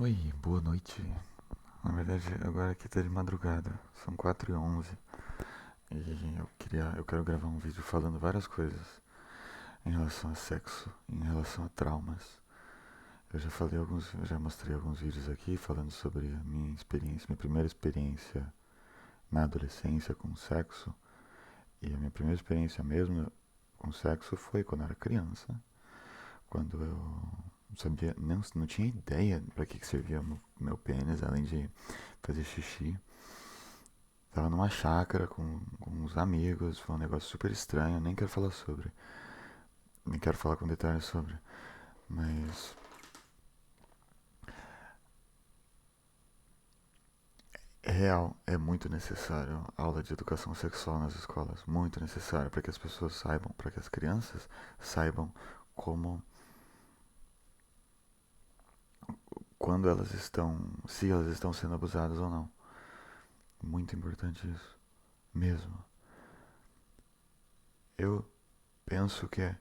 Oi, boa noite. Na verdade, agora aqui tá de madrugada, são 4h11 e eu quero gravar um vídeo falando várias coisas em relação a sexo, em relação a traumas. Eu já mostrei alguns vídeos aqui falando sobre a minha experiência, minha primeira experiência na adolescência com sexo, e a minha primeira experiência mesmo com sexo foi quando eu era criança, quando eu não sabia, não tinha ideia para que servia meu pênis, além de fazer xixi. Tava numa chácara com uns amigos, foi um negócio super estranho, nem quero falar sobre. Nem quero falar com detalhes sobre. Mas é real, é muito necessário aula de educação sexual nas escolas. Muito necessário para que as pessoas saibam, para que as crianças saibam como, quando elas estão, se elas estão sendo abusadas ou não. Muito importante isso, mesmo. Eu penso que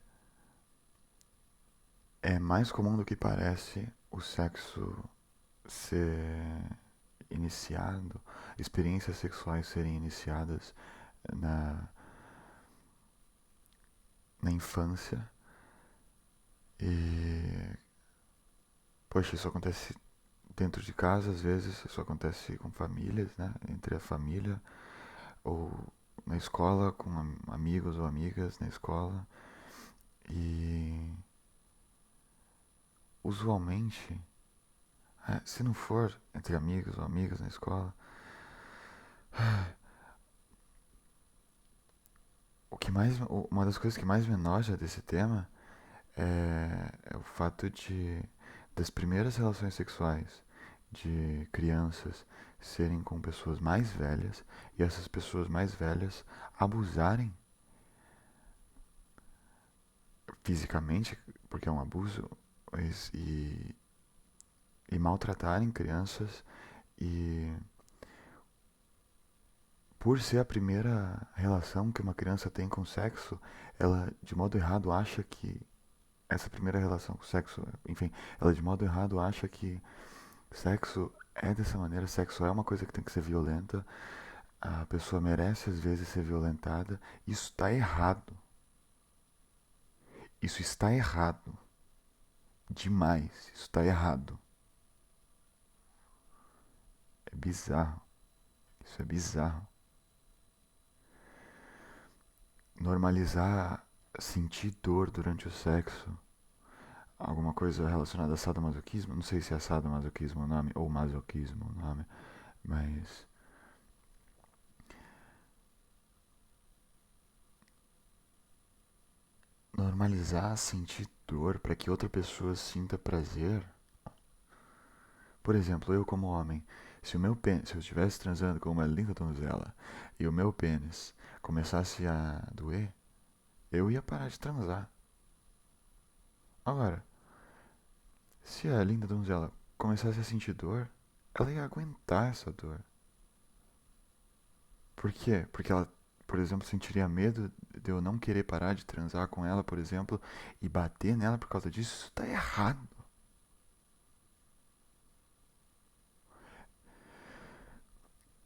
é mais comum do que parece o sexo ser iniciado, experiências sexuais serem iniciadas na, na infância. E, poxa, isso acontece dentro de casa, às vezes, isso acontece com famílias, né? Entre a família, ou na escola, com amigos ou amigas na escola. E, usualmente, se não for entre amigos ou amigas na escola, uma das coisas que mais me enoja desse tema é o fato de das primeiras relações sexuais de crianças serem com pessoas mais velhas e essas pessoas mais velhas abusarem fisicamente, porque é um abuso, e, e maltratarem crianças, e por ser a primeira relação que uma criança tem com o sexo, ela de modo errado acha que essa primeira relação com o sexo, enfim, ela de modo errado acha que sexo é dessa maneira, sexo é uma coisa que tem que ser violenta, a pessoa merece às vezes ser violentada. Isso está errado. Isso está errado. Demais. Isso está errado. É bizarro. Isso é bizarro. Normalizar sentir dor durante o sexo, alguma coisa relacionada a sadomasoquismo, não sei se é sadomasoquismo o nome, ou masoquismo o nome, mas normalizar sentir dor para que outra pessoa sinta prazer. Por exemplo, eu como homem, se eu estivesse transando com uma linda donzela e o meu pênis começasse a doer, eu ia parar de transar. Agora, se a linda donzela começasse a sentir dor, ela ia aguentar essa dor. Por quê? Porque ela, por exemplo, sentiria medo de eu não querer parar de transar com ela, por exemplo, e bater nela por causa disso. Isso tá errado.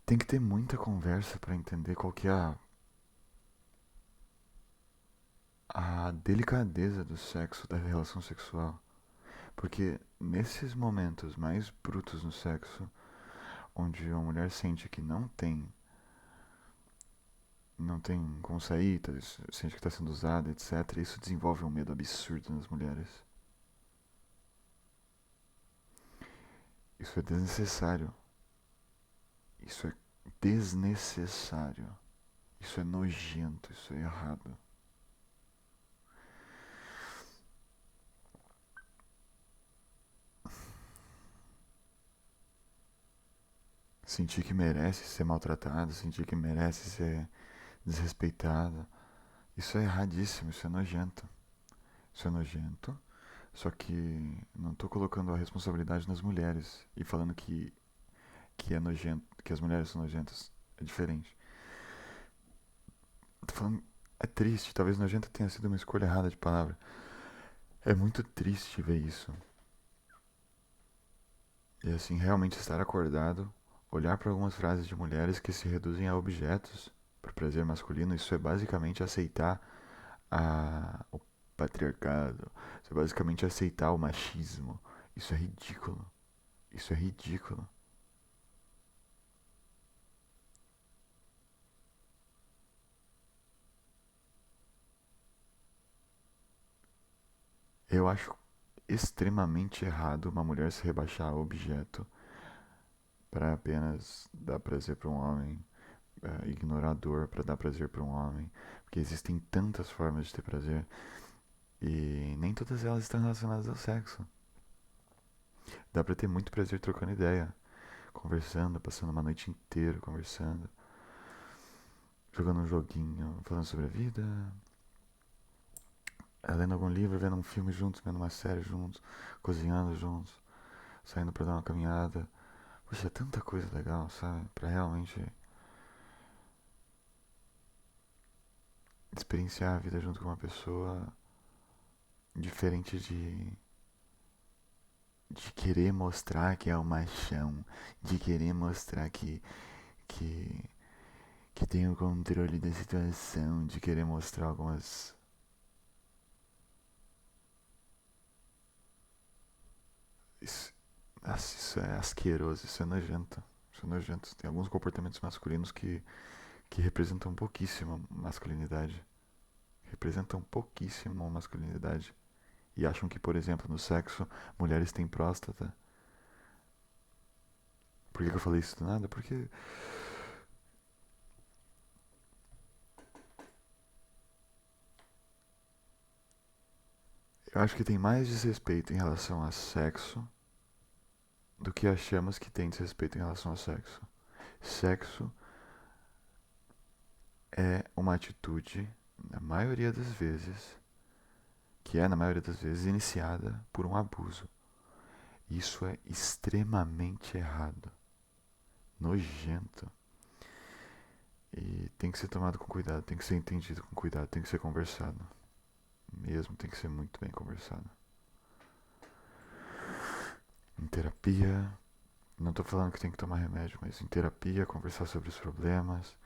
Tem que ter muita conversa para entender qual que é a delicadeza do sexo, da relação sexual. Porque nesses momentos mais brutos no sexo, onde a mulher sente que não tem como sair, sente que está sendo usada, etc., isso desenvolve um medo absurdo nas mulheres. Isso é desnecessário. Isso é desnecessário. Isso é nojento, isso é errado. Sentir que merece ser maltratado, sentir que merece ser desrespeitado. Isso é erradíssimo, isso é nojento. Isso é nojento. Só que não tô colocando a responsabilidade nas mulheres e falando que é nojento, que as mulheres são nojentas. É diferente. Tô falando, é triste, talvez nojento tenha sido uma escolha errada de palavra. É muito triste ver isso. E assim, realmente estar acordado, olhar para algumas frases de mulheres que se reduzem a objetos para prazer masculino, isso é basicamente aceitar o patriarcado, isso é basicamente aceitar o machismo. Isso é ridículo. Isso é ridículo. Eu acho extremamente errado uma mulher se rebaixar a objeto para apenas dar prazer para um homem, ignorar a dor para dar prazer para um homem, porque existem tantas formas de ter prazer e nem todas elas estão relacionadas ao sexo. Dá para ter muito prazer trocando ideia, conversando, passando uma noite inteira conversando, jogando um joguinho, falando sobre a vida, lendo algum livro, vendo um filme juntos, vendo uma série juntos, cozinhando juntos, saindo para dar uma caminhada. Poxa, é tanta coisa legal, sabe? Pra realmente experienciar a vida junto com uma pessoa diferente de querer mostrar que é o machão, de querer mostrar que, que tem o controle da situação, de querer mostrar algumas. Isso, nossa, isso é asqueroso, isso é nojento. Isso é nojento. Tem alguns comportamentos masculinos que representam pouquíssima masculinidade. Representam pouquíssimo masculinidade. E acham que, por exemplo, no sexo, mulheres têm próstata. Por que eu falei isso do nada? Porque eu acho que tem mais desrespeito em relação a sexo do que achamos que tem desrespeito em relação a sexo. Sexo é uma atitude, na maioria das vezes, iniciada por um abuso. Isso é extremamente errado, nojento. E tem que ser tomado com cuidado, tem que ser entendido com cuidado, tem que ser conversado. Mesmo tem que ser muito bem conversado. Em terapia, não tô falando que tem que tomar remédio, mas em terapia, conversar sobre os problemas.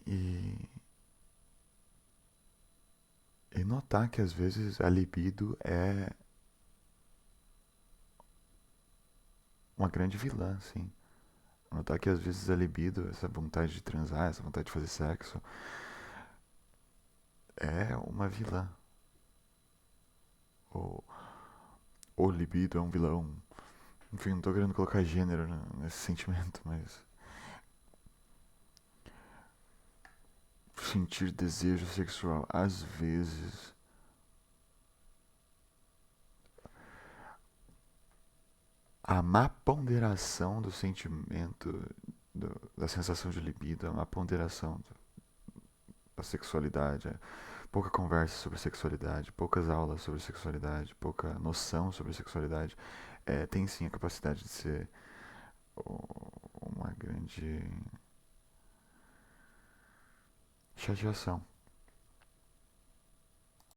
E, e notar que às vezes a libido é uma grande vilã, assim. Notar que às vezes a libido, essa vontade de transar, essa vontade de fazer sexo, é uma vilã. Ou o libido é um vilão. Enfim, não tô querendo colocar gênero nesse sentimento, mas sentir desejo sexual às vezes, a má ponderação do sentimento, da sensação de libido, a má ponderação da sexualidade, pouca conversa sobre sexualidade, poucas aulas sobre sexualidade, pouca noção sobre sexualidade, tem sim a capacidade de ser uma grande chateação.